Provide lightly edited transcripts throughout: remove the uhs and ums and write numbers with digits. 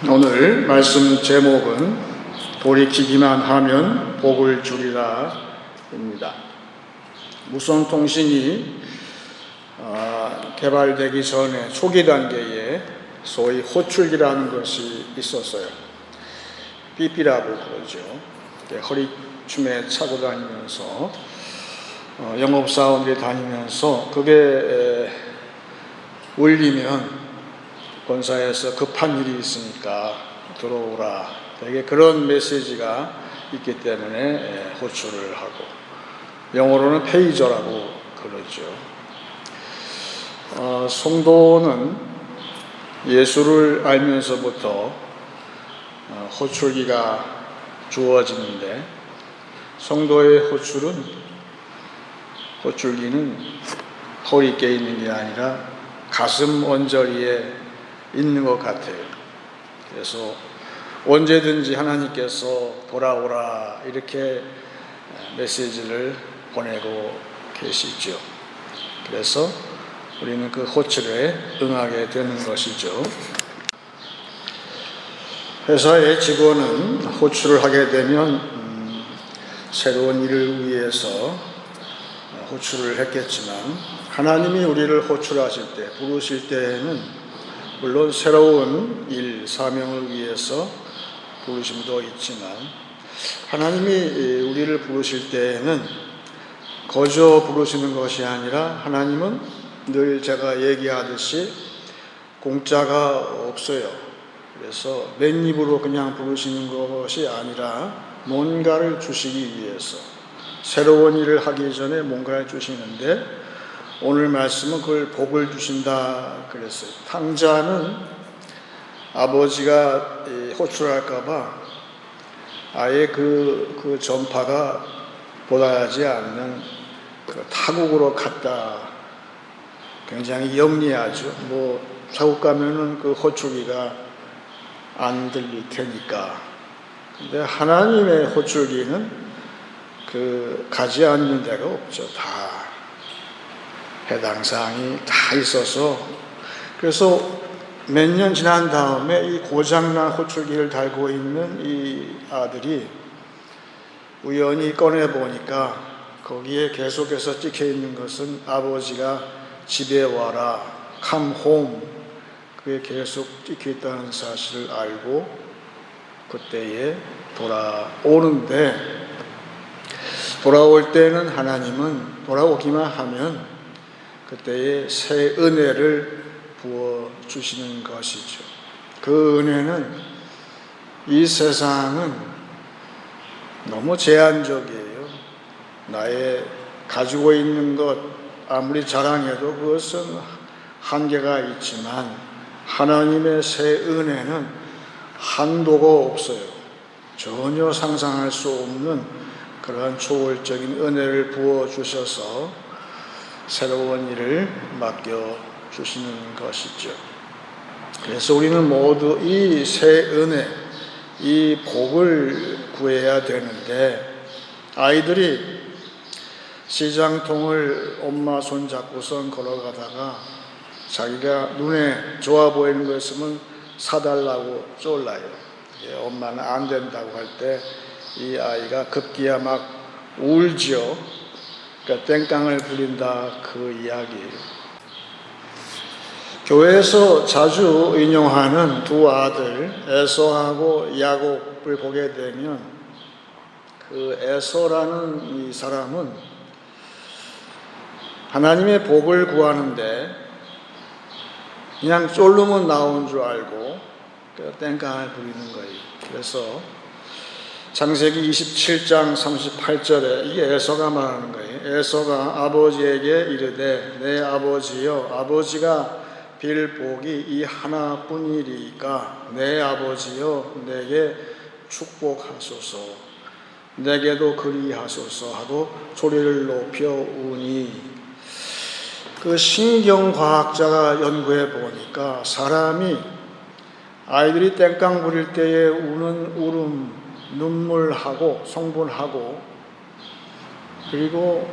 오늘 말씀 제목은 돌이키기만 하면 복을 주리라 입니다. 무선통신이 개발되기 전에 초기 단계에 소위 호출기라는 것이 있었어요. 삐삐라고 그러죠. 허리춤에 차고 다니면서 영업사원들이 다니면서 그게 울리면 본사에서 급한 일이 있으니까 들어오라. 되게 그런 메시지가 있기 때문에 호출을 하고, 영어로는 페이저라고 그러죠. 성도는 예수를 알면서부터 호출기가 주어지는데, 성도의 호출은 호출기는 허리께 있는 게 아니라 가슴 언저리에 있는 것 같아요. 그래서 언제든지 하나님께서 돌아오라 이렇게 메시지를 보내고 계시죠. 그래서 우리는 그 호출에 응하게 되는 것이죠. 회사의 직원은 호출을 하게 되면 새로운 일을 위해서 호출을 했겠지만 하나님이 우리를 호출하실 때, 부르실 때에는 물론 새로운 일, 사명을 위해서 부르심도 있지만 하나님이 우리를 부르실 때에는 거저 부르시는 것이 아니라 하나님은 늘 제가 얘기하듯이 공짜가 없어요. 그래서 맨입으로 그냥 부르시는 것이 아니라 뭔가를 주시기 위해서 새로운 일을 하기 전에 뭔가를 주시는데 오늘 말씀은 그걸 복을 주신다 그랬어요. 탕자는 아버지가 호출할까봐 아예 그 전파가 보다하지 않는 그 타국으로 갔다. 굉장히 영리하죠. 타국 가면은 그 호출기가 안 들릴 테니까. 근데 하나님의 호출기는 가지 않는 데가 없죠. 다 해당 사항이 다 있어서. 그래서 몇 년 지난 다음에 이 고장난 호출기를 달고 있는 이 아들이 우연히 꺼내 보니까 거기에 계속해서 찍혀 있는 것은 아버지가 집에 와라, come home. 그게 계속 찍혀 있다는 사실을 알고 그때에 돌아오는데, 돌아올 때는 하나님은 돌아오기만 하면 그때에 새 은혜를 부어주시는 것이죠. 그 은혜는 이 세상은 너무 제한적이에요. 나의 가지고 있는 것 아무리 자랑해도 그것은 한계가 있지만 하나님의 새 은혜는 한도가 없어요. 전혀 상상할 수 없는 그러한 초월적인 은혜를 부어주셔서 새로운 일을 맡겨주시는 것이죠. 그래서 우리는 모두 이 새 은혜, 이 복을 구해야 되는데, 아이들이 시장통을 엄마 손 잡고선 걸어가다가 자기가 눈에 좋아 보이는 거 있으면 사달라고 쫄라요. 엄마는 안 된다고 할 때 이 아이가 급기야 막 울죠. 그러니까 땡깡을 부린다, 그 이야기예요. 교회에서 자주 인용하는 두 아들 에서하고 야곱을 보게 되면 그 에서라는 이 사람은 하나님의 복을 구하는데 그냥 쫄르면 나온 줄 알고 땡깡을 부리는 거예요. 그래서 창세기 27장 38절에 이 에서가 말하는 거예요. 에서가 아버지에게 이르되 내 아버지여, 아버지가 빌 복이 이 하나뿐이리까 내 아버지여 내게 축복하소서, 내게도 그리하소서 하고 소리를 높여 우니. 그 신경과학자가 연구해 보니까 사람이 아이들이 땡깡 부릴 때에 우는 울음, 눈물하고 성분하고, 그리고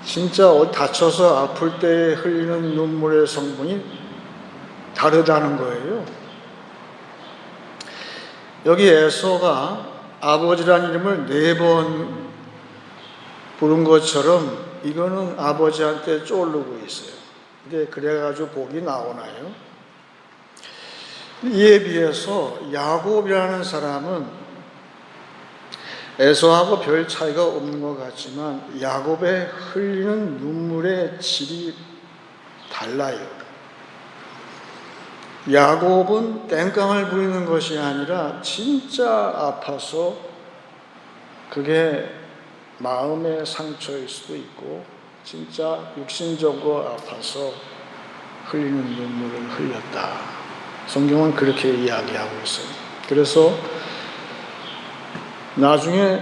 진짜 다쳐서 아플 때 흘리는 눈물의 성분이 다르다는 거예요. 여기 에서가 아버지라는 이름을 4번 부른 것처럼 이거는 아버지한테 쫄르고 있어요. 근데 그래가지고 복이 나오나요? 이에 비해서 야곱이라는 사람은 에서하고 별 차이가 없는 것 같지만 야곱의 흘리는 눈물의 질이 달라요. 야곱은 땡깡을 부리는 것이 아니라 진짜 아파서 그게 마음의 상처일 수도 있고 진짜 육신적으로 아파서 흘리는 눈물을 흘렸다. 성경은 그렇게 이야기하고 있어요. 그래서 나중에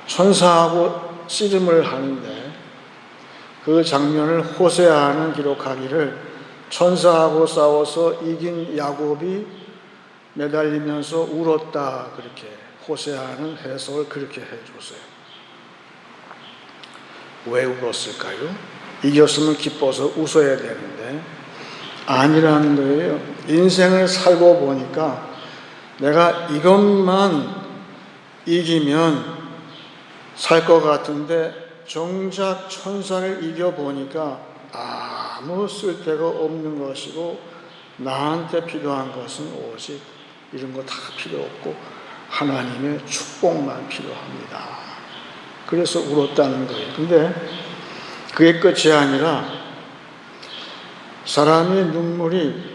천사하고 씨름을 하는데 그 장면을 호세아는 기록하기를 천사하고 싸워서 이긴 야곱이 매달리면서 울었다, 그렇게 호세아는 해석을 그렇게 해줬어요. 왜 울었을까요? 이겼으면 기뻐서 웃어야 되는데 아니라는 거예요. 인생을 살고 보니까 내가 이것만 이기면 살 것 같은데 정작 천사를 이겨보니까 아무 쓸데가 없는 것이고 나한테 필요한 것은 오직 이런 거 다 필요 없고 하나님의 축복만 필요합니다. 그래서 울었다는 거예요. 근데 그게 끝이 아니라 사람의 눈물이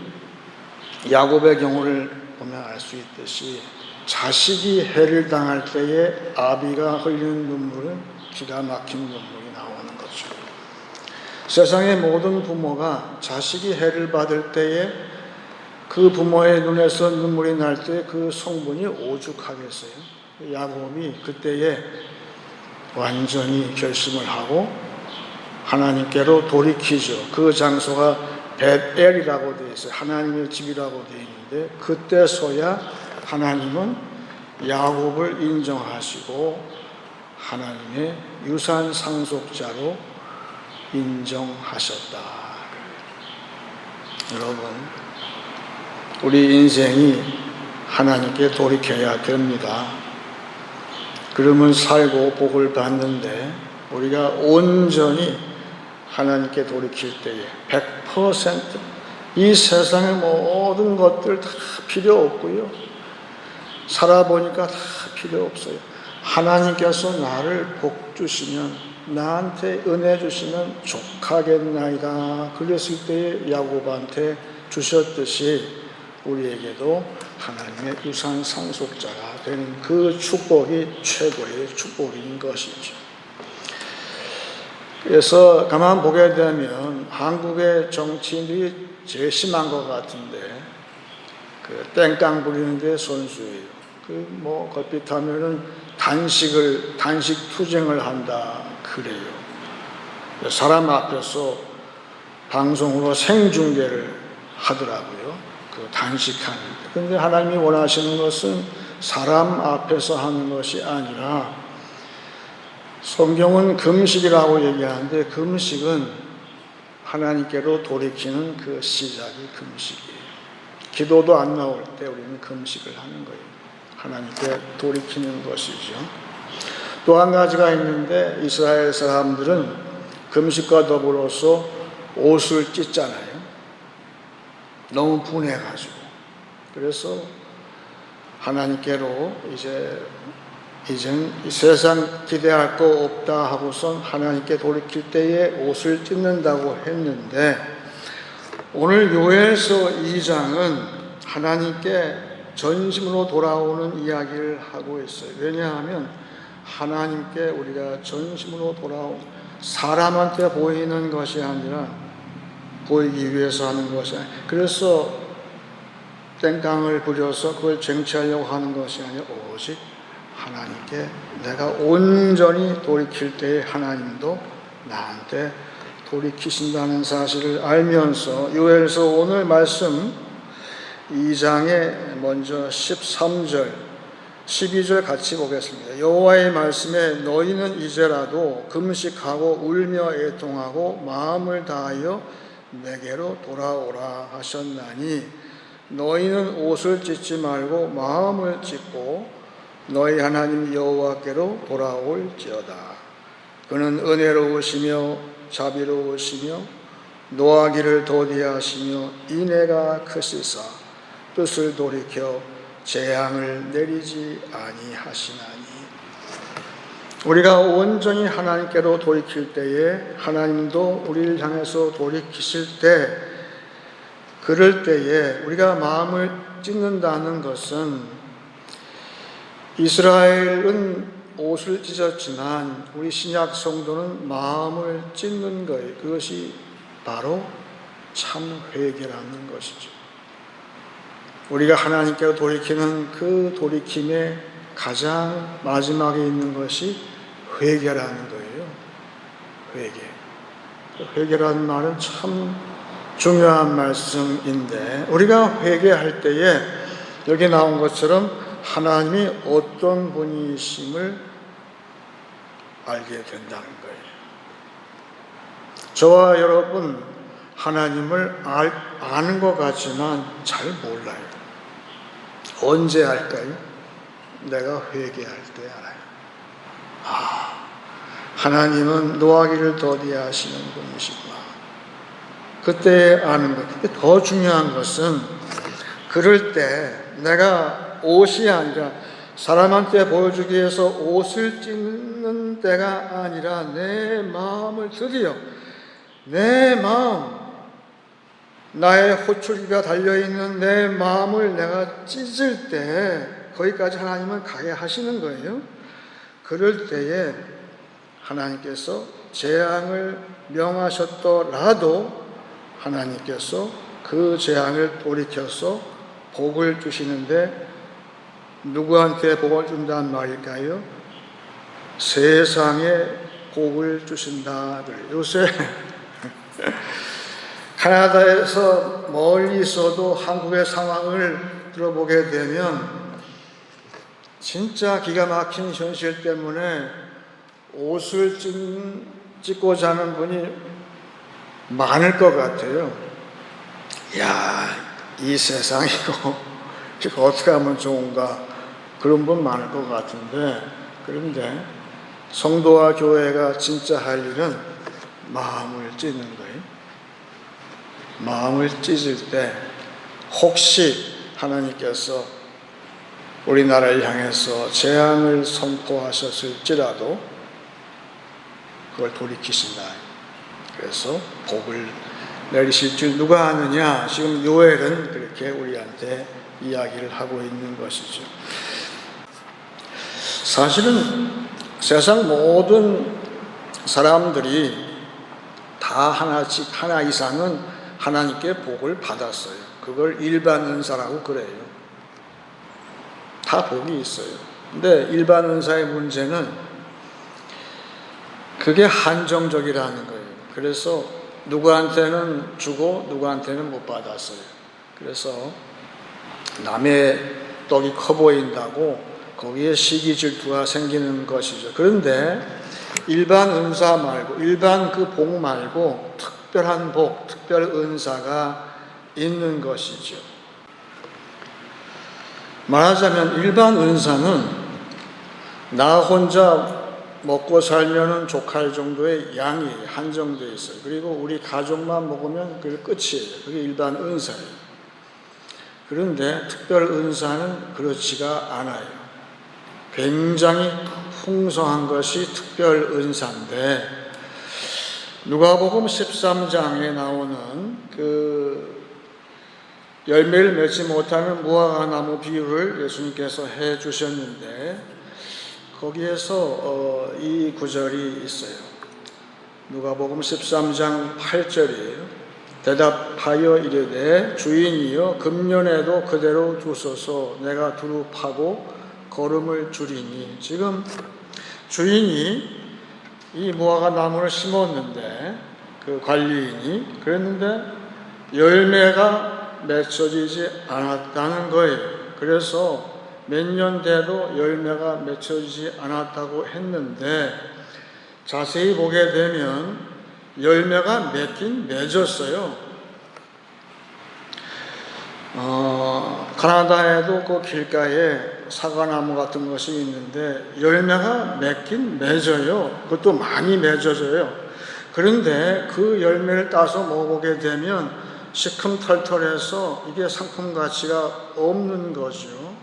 야곱의 경우를 보면 알 수 있듯이 자식이 해를 당할 때에 아비가 흘리는 눈물은 기가 막힌 눈물이 나오는 거죠. 세상의 모든 부모가 자식이 해를 받을 때에 그 부모의 눈에서 눈물이 날 때 그 성분이 오죽하겠어요. 야곱이 그때에 완전히 결심을 하고 하나님께로 돌이키죠. 그 장소가 벳엘이라고 되어 있어요. 하나님의 집이라고 되어 있는데 그때서야 하나님은 야곱을 인정하시고 하나님의 유산 상속자로 인정하셨다. 여러분, 우리 인생이 하나님께 돌이켜야 됩니다. 그러면 살고 복을 받는데 우리가 온전히 하나님께 돌이킬 때에 100% 이 세상의 모든 것들 다 필요 없고요. 살아보니까 다 필요 없어요. 하나님께서 나를 복 주시면, 나한테 은혜 주시면 족하겠나이다. 그랬을 때에 야곱한테 주셨듯이 우리에게도 하나님의 유산 상속자가 되는 그 축복이 최고의 축복인 것이죠. 그래서 가만 보게 되면 한국의 정치인들이 제일 심한 것 같은데 그 땡깡 부리는 게 선수예요. 걸핏하면은 단식 투쟁을 한다 그래요. 사람 앞에서 방송으로 생중계를 하더라고요. 그 단식하는. 그런데 하나님이 원하시는 것은 사람 앞에서 하는 것이 아니라 성경은 금식이라고 얘기하는데 금식은 하나님께로 돌이키는 그 시작이 금식이에요. 기도도 안 나올 때 우리는 금식을 하는 거예요. 하나님께 돌이키는 것이죠. 또 한 가지가 있는데 이스라엘 사람들은 금식과 더불어서 옷을 찢잖아요. 너무 분해가지고. 그래서 하나님께로 이젠 이 세상 기대할 거 없다 하고선 하나님께 돌이킬 때에 옷을 찢는다고 했는데 오늘 요엘서 2장은 하나님께 전심으로 돌아오는 이야기를 하고 있어요. 왜냐하면 하나님께 우리가 전심으로 돌아오는, 사람한테 보이는 것이 아니라 보이기 위해서 하는 것이 아니라, 그래서 땡깡을 부려서 그걸 쟁취하려고 하는 것이 아니라 오직 하나님께 내가 온전히 돌이킬 때에 하나님도 나한테 돌이키신다는 사실을 알면서 요엘서 오늘 말씀 2장에 먼저 13절 12절 같이 보겠습니다. 여호와의 말씀에 너희는 이제라도 금식하고 울며 애통하고 마음을 다하여 내게로 돌아오라 하셨나니 너희는 옷을 찢지 말고 마음을 찢고 너희 하나님 여호와께로 돌아올지어다. 그는 은혜로우시며 자비로우시며 노하기를 더디하시며 인애가 크시사 뜻을 돌이켜 재앙을 내리지 아니하시나니. 우리가 온전히 하나님께로 돌이킬 때에 하나님도 우리를 향해서 돌이키실 때, 그럴 때에 우리가 마음을 찢는다는 것은, 이스라엘은 옷을 찢었지만 우리 신약 성도는 마음을 찢는 거예요. 그것이 바로 참 회개라는 것이죠. 우리가 하나님께로 돌이키는 그 돌이킴의 가장 마지막에 있는 것이 회개라는 거예요. 회개. 회개라는 말은 참 중요한 말씀인데, 우리가 회개할 때에 여기 나온 것처럼 하나님이 어떤 분이심을 알게 된다는 거예요. 저와 여러분 하나님을 아는 것 같지만 잘 몰라요. 언제 알까요? 내가 회개할 때 알아요. 하나님은 노하기를 더디하시는 분이시구나. 그때 아는 것. 더 중요한 것은 그럴 때 내가 옷이 아니라 사람한테 보여주기 위해서 옷을 찢는 때가 아니라 내 마음을 드디어 내 마음, 나의 호출기가 달려있는 내 마음을 내가 찢을 때 거기까지 하나님은 가게 하시는 거예요. 그럴 때에 하나님께서 재앙을 명하셨더라도 하나님께서 그 재앙을 돌이켜서 복을 주시는데 누구한테 복을 준다는 말일까요? 세상에 복을 주신다. 요새 캐나다에서 멀리 있어도 한국의 상황을 들어보게 되면 진짜 기가 막힌 현실 때문에 옷을 찢고 자는 분이 많을 것 같아요. 야, 이 세상 이거 어떻게 하면 좋은가, 그런 분 많을 것 같은데, 그런데 성도와 교회가 진짜 할 일은 마음을 찢는 거예요. 마음을 찢을 때 혹시 하나님께서 우리나라를 향해서 재앙을 선포하셨을지라도 그걸 돌이키신다. 그래서 복을 내리실 줄 누가 아느냐. 지금 요엘은 그렇게 우리한테 이야기를 하고 있는 것이죠. 사실은 세상 모든 사람들이 다 하나 이상은 하나님께 복을 받았어요. 그걸 일반 은사라고 그래요. 다 복이 있어요. 근데 일반 은사의 문제는 그게 한정적이라는 거예요. 그래서 누구한테는 주고 누구한테는 못 받았어요. 그래서 남의 떡이 커 보인다고 거기에 시기 질투가 생기는 것이죠. 그런데 일반 은사 말고, 일반 그 복 말고 특별한 복, 특별 은사가 있는 것이죠. 말하자면 일반 은사는 나 혼자 먹고 살면은 족할 정도의 양이 한정되어 있어요. 그리고 우리 가족만 먹으면 그게 끝이에요. 그게 일반 은사예요. 그런데 특별 은사는 그렇지가 않아요. 굉장히 풍성한 것이 특별 은사인데, 누가복음 13장에 나오는 그 열매를 맺지 못하는 무화과 나무 비유를 예수님께서 해 주셨는데, 거기에서 이 구절이 있어요. 누가복음 13장 8절이에요. 대답하여 이르되 주인이여 금년에도 그대로 두소서 내가 두루 파고 거름을 주리니. 지금 주인이 이 무화과 나무를 심었는데, 그 관리인이 그랬는데 열매가 맺혀지지 않았다는 거예요. 그래서 몇 년 돼도 열매가 맺혀지지 않았다고 했는데, 자세히 보게 되면 열매가 맺긴 맺었어요. 캐나다에도 그 길가에 사과나무 같은 것이 있는데 열매가 맺긴 맺어요. 그것도 많이 맺어져요. 그런데 그 열매를 따서 먹어보게 되면 시큼털털해서 이게 상품 가치가 없는 거죠.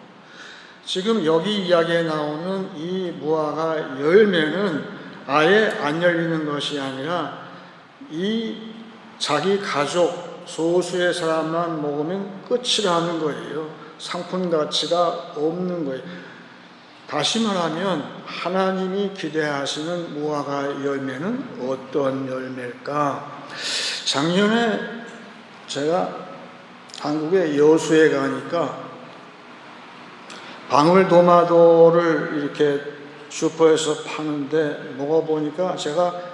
지금 여기 이야기에 나오는 이 무화과 열매는 아예 안 열리는 것이 아니라 이 자기 가족 소수의 사람만 먹으면 끝이라는 거예요. 상품 가치가 없는 거예요. 다시 말하면 하나님이 기대하시는 무화과 열매는 어떤 열매일까? 작년에 제가 한국의 여수에 가니까 방울토마토를 이렇게 슈퍼에서 파는데 먹어보니까 제가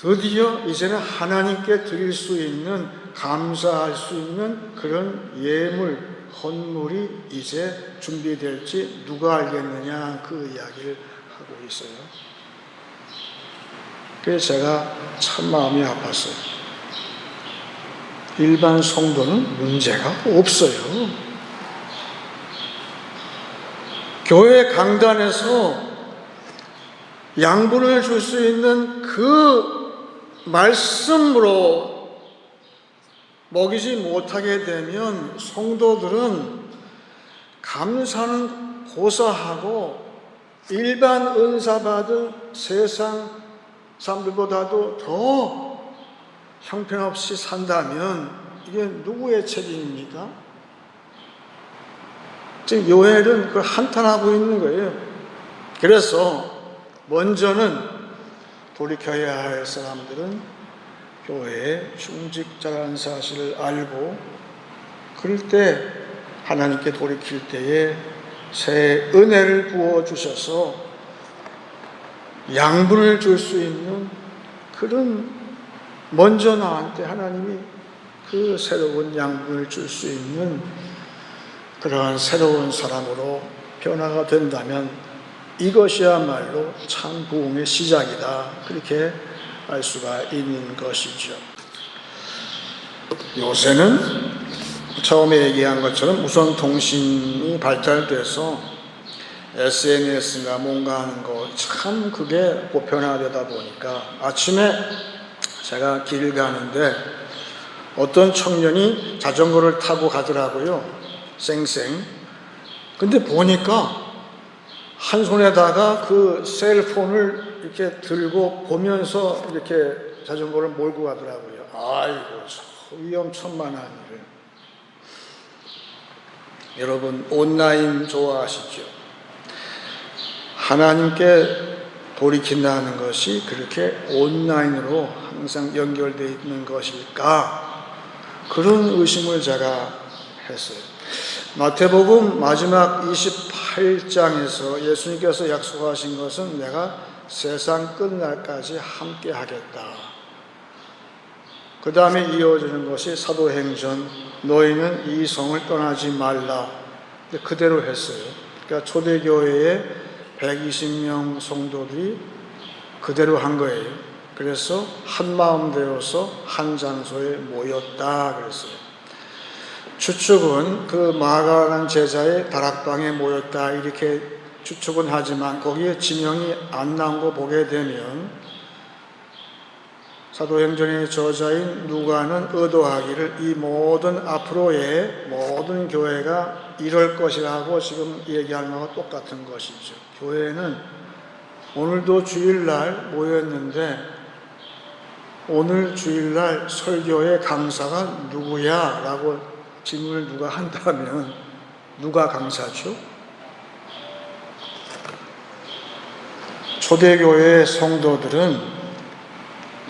드디어 이제는 하나님께 드릴 수 있는, 감사할 수 있는 그런 예물, 헌물이 이제 준비될지 누가 알겠느냐, 그 이야기를 하고 있어요. 그래서 제가 참 마음이 아팠어요. 일반 성도는 문제가 없어요. 교회 강단에서 양분을 줄 수 있는 그 말씀으로 먹이지 못하게 되면 성도들은 감사는 고사하고 일반 은사 받은 세상 사람들보다도 더 형편없이 산다면 이게 누구의 책임입니까? 지금 요엘은 그걸 한탄하고 있는 거예요. 그래서 먼저는 돌이켜야 할 사람들은 교회에 중직자라는 사실을 알고, 그럴 때 하나님께 돌이킬 때에 새 은혜를 부어주셔서 양분을 줄 수 있는 그런, 먼저 나한테 하나님이 그 새로운 양분을 줄 수 있는 그러한 새로운 사람으로 변화가 된다면 이것이야말로 참 부흥의 시작이다, 그렇게 알 수가 있는 것이죠. 요새는 처음에 얘기한 것처럼 우선 통신이 발달돼서 SNS가 뭔가 하는 거 참 그게 보편화되다 보니까 아침에 제가 길 가는데 어떤 청년이 자전거를 타고 가더라고요. 쌩쌩. 근데 보니까 한 손에다가 그 셀폰을 이렇게 들고 보면서 이렇게 자전거를 몰고 가더라고요. 아이고, 위험천만한 일을. 여러분, 온라인 좋아하시죠? 하나님께 돌이킨다는 것이 그렇게 온라인으로 항상 연결되어 있는 것일까? 그런 의심을 제가 했어요. 마태복음 마지막 28장에서 예수님께서 약속하신 것은 내가 세상 끝날까지 함께 하겠다. 그 다음에 이어지는 것이 사도행전, 너희는 이 성을 떠나지 말라. 그대로 했어요. 그러니까 초대교회에 120명 성도들이 그대로 한 거예요. 그래서 한 마음 되어서 한 장소에 모였다 그랬어요. 추측은 그 마가라는 제자의 다락방에 모였다 이렇게 추측은 하지만 거기에 지명이 안 나온 거 보게 되면 사도행전의 저자인 누가는 의도하기를 이 모든 앞으로의 모든 교회가 이럴 것이라고 지금 얘기하는 거와 똑같은 것이죠. 교회는 오늘도 주일날 모였는데 오늘 주일날 설교의 강사가 누구야? 라고 질문을 누가 한다면 누가 강사죠? 초대교회 성도들은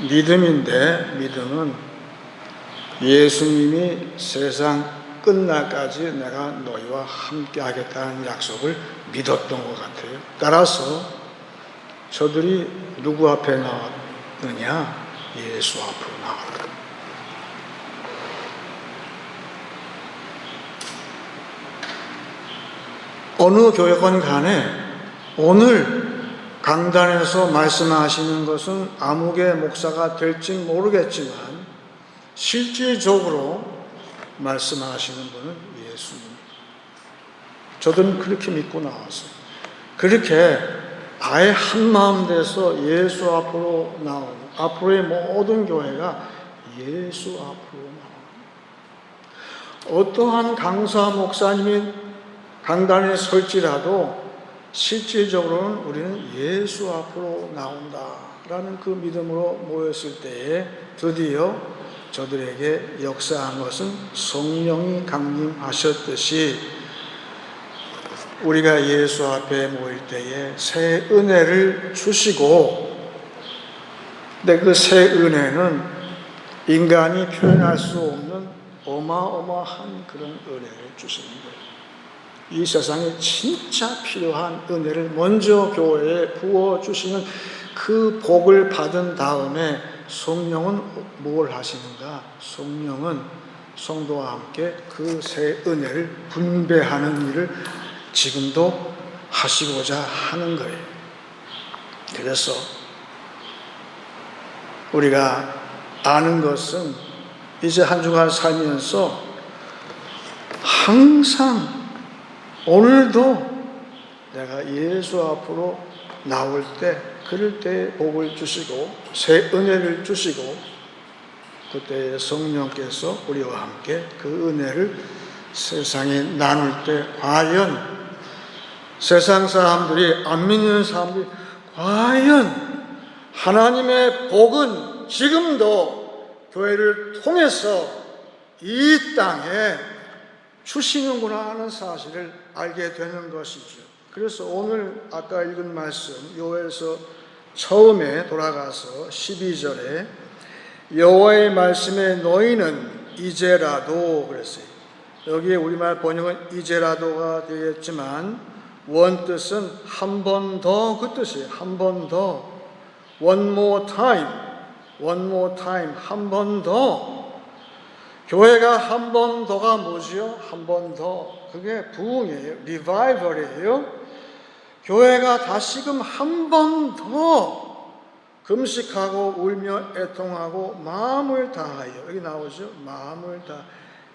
믿음인데 믿음은 예수님이 세상 끝날까지 내가 너희와 함께 하겠다는 약속을 믿었던 것 같아요. 따라서 저들이 누구 앞에 나왔느냐? 예수 앞으로 나왔다. 어느 교회건 간에 오늘 강단에서 말씀하시는 것은 아무개 목사가 될지 모르겠지만 실질적으로 말씀하시는 분은 예수님. 저들은 그렇게 믿고 나왔어요. 그렇게 아예 한마음 돼서 예수 앞으로 나오는, 앞으로의 모든 교회가 예수 앞으로 나오는, 어떠한 강사 목사님이 강단에 설지라도 실질적으로는 우리는 예수 앞으로 나온다라는 그 믿음으로 모였을 때에 드디어 저들에게 역사한 것은 성령이 강림하셨듯이 우리가 예수 앞에 모일 때에 새 은혜를 주시고, 근데 그 새 은혜는 인간이 표현할 수 없는 어마어마한 그런 은혜를 주시는 거예요. 이 세상에 진짜 필요한 은혜를 먼저 교회에 부어주시는 그 복을 받은 다음에 성령은 뭘 하시는가? 성령은 성도와 함께 그 새 은혜를 분배하는 일을 지금도 하시고자 하는 거예요. 그래서 우리가 아는 것은 이제 한 주간 살면서 항상 오늘도 내가 예수 앞으로 나올 때 그럴 때 복을 주시고 새 은혜를 주시고 그때 성령께서 우리와 함께 그 은혜를 세상에 나눌 때 과연 세상 사람들이 안 믿는 사람들이 과연 하나님의 복은 지금도 교회를 통해서 이 땅에 주시는구나 하는 사실을 알게 되는 것이죠. 그래서 오늘 아까 읽은 말씀 요엘서 처음에 돌아가서 12절에 여호와의 말씀에 너희는 이제라도 그랬어요. 여기에 우리말 번역은 이제라도가 되겠지만 원뜻은 한 번 더 그 뜻이에요. 한 번 더 one more time 한 번 더. 교회가 한 번 더가 뭐지요? 한 번 더. 그게 부흥이에요. 리바이벌이에요. 교회가 다시금 한 번 더 금식하고 울며 애통하고 마음을 다하여, 여기 나오죠? 마음을 다.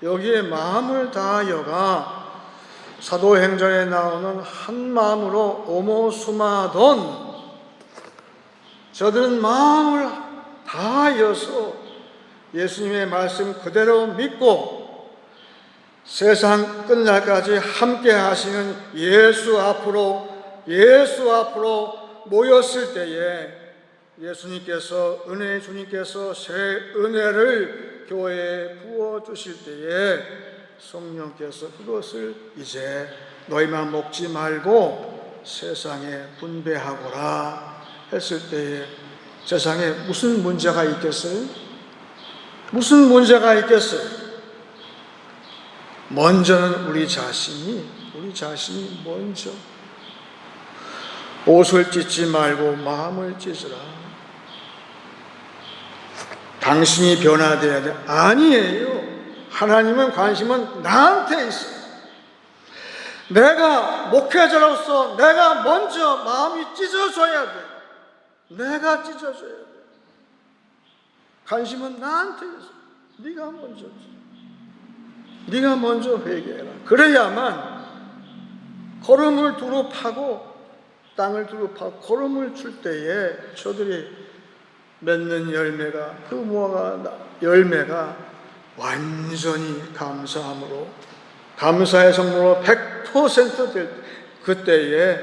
여기에 마음을 다하여가 사도행전에 나오는 한 마음으로 오모수마돈, 저들은 마음을 다하여서 예수님의 말씀 그대로 믿고 세상 끝날까지 함께 하시는 예수 앞으로 모였을 때에 예수님께서, 은혜의 주님께서 새 은혜를 교회에 부어주실 때에 성령께서 그것을 이제 너희만 먹지 말고 세상에 분배하거라 했을 때에 세상에 무슨 문제가 있겠어요? 무슨 문제가 있겠어요? 먼저는 우리 자신이 먼저 옷을 찢지 말고 마음을 찢으라. 당신이 변화되어야 돼. 아니에요. 하나님은 관심은 나한테 있어요. 내가 목회자로서 내가 먼저 마음이 찢어져야 돼. 내가 찢어져야 돼. 관심은 나한테 있어. 네가 먼저 회개해라. 그래야만 걸음을 두루 파고 땅을 두루 파고 걸음을 줄 때에 저들이 맺는 열매가, 그 무화과 열매가 완전히 감사함으로, 감사의 성모로 100% 될 그때에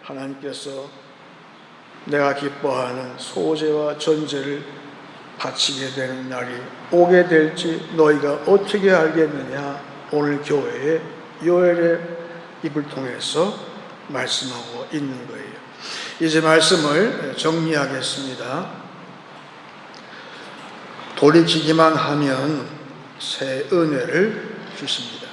하나님께서 내가 기뻐하는 소제와 전제를 바치게 되는 날이 오게 될지 너희가 어떻게 알겠느냐. 오늘 교회에 요엘의 입을 통해서 말씀하고 있는 거예요. 이제 말씀을 정리하겠습니다. 돌이키기만 하면 새 은혜를 주십니다.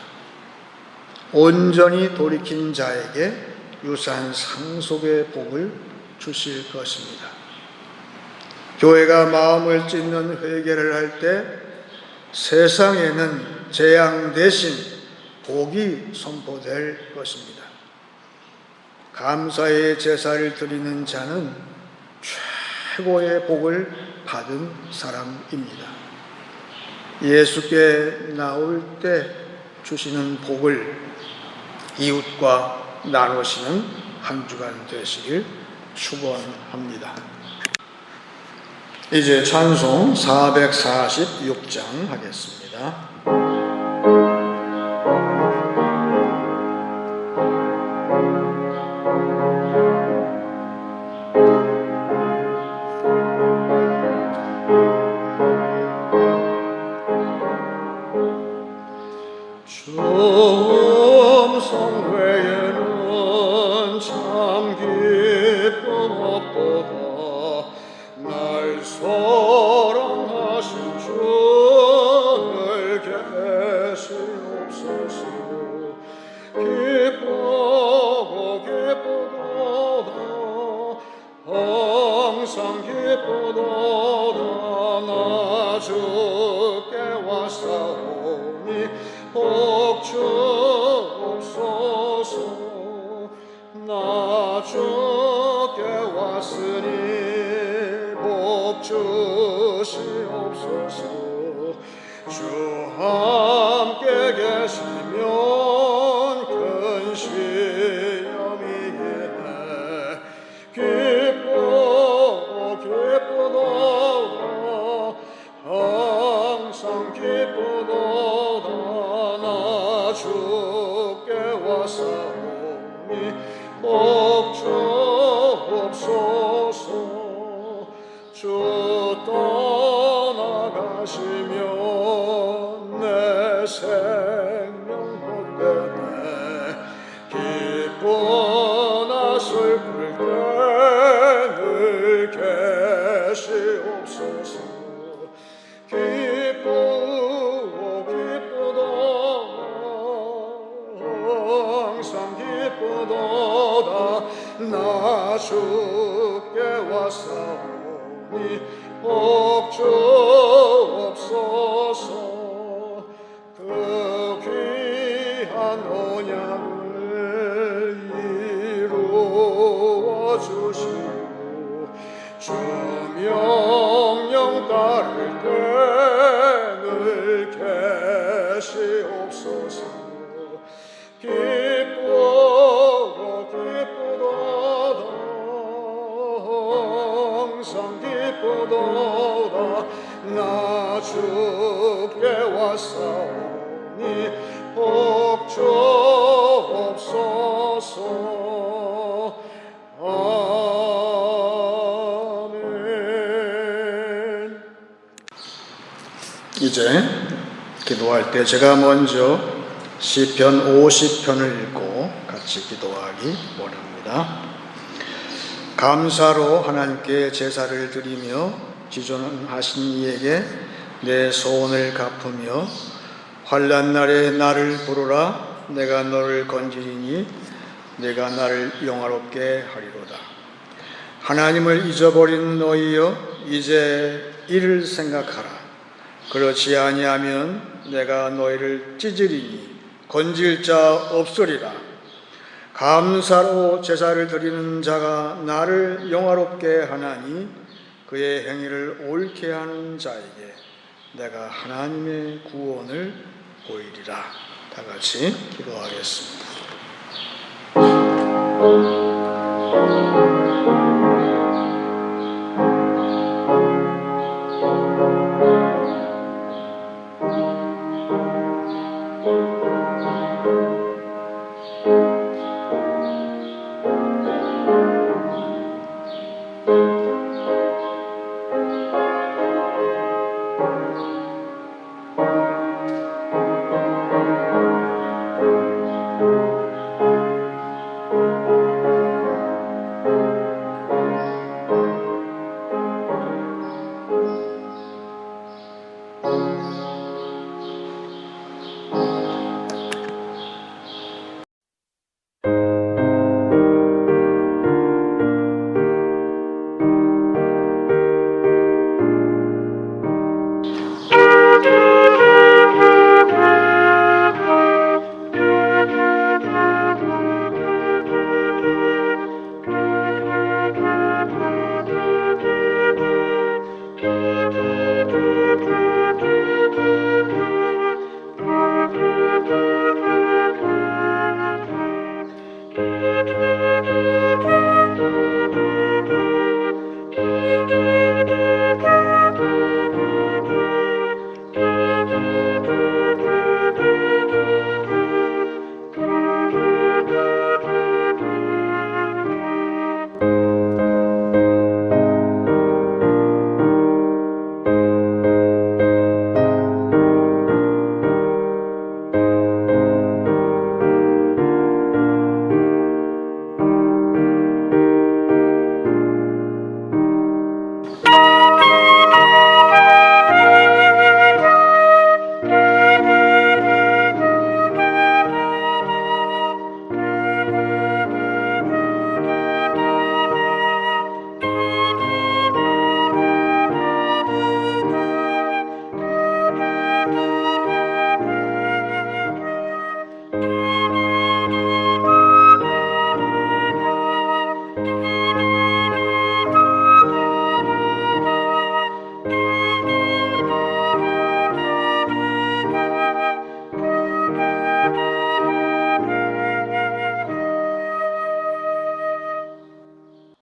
온전히 돌이킨 자에게 유산 상속의 복을 주실 것입니다. 교회가 마음을 찢는 회개를 할 때 세상에는 재앙 대신 복이 선포될 것입니다. 감사의 제사를 드리는 자는 최고의 복을 받은 사람입니다. 예수께 나올 때 주시는 복을 이웃과 나누시는 한 주간 되시길 축원합니다. 이제 찬송 446장 하겠습니다. 항상 기쁘도다. 주 함께 계시면 큰 시험이네. 기쁘도다 항상 기쁘도다 나 주께 왔사오니 복주옵소서. 주 떠나가시면 내 생명 헛되네. 기쁘나 슬플 때 늘 계시옵소서. 기쁘도다 항상 기쁘도다 나 주께 왔사오니 복주옵소서. 그 귀한 언약을 이루어 주시고 주 명령 따를 때 늘 계시옵소서. 기쁘도다 항상 기쁘도다 나 주께 왔사오니 복주옵소서. 아멘. 이제 기도할 때 제가 먼저 시편 50편을 읽고 같이 기도하기 원합니다. 감사로 하나님께 제사를 드리며 지존하신 이에게 내 소원을 갚으며 환난 날에 나를 부르라. 내가 너를 건지리니 내가 나를 영화롭게 하리로다. 하나님을 잊어버린 너희여 이제 이를 생각하라. 그렇지 아니하면 내가 너희를 찢으리니 건질 자 없으리라. 감사로 제사를 드리는 자가 나를 영화롭게 하나니 그의 행위를 옳게 하는 자에게 내가 하나님의 구원을 보이리라. 다 같이 기도하겠습니다.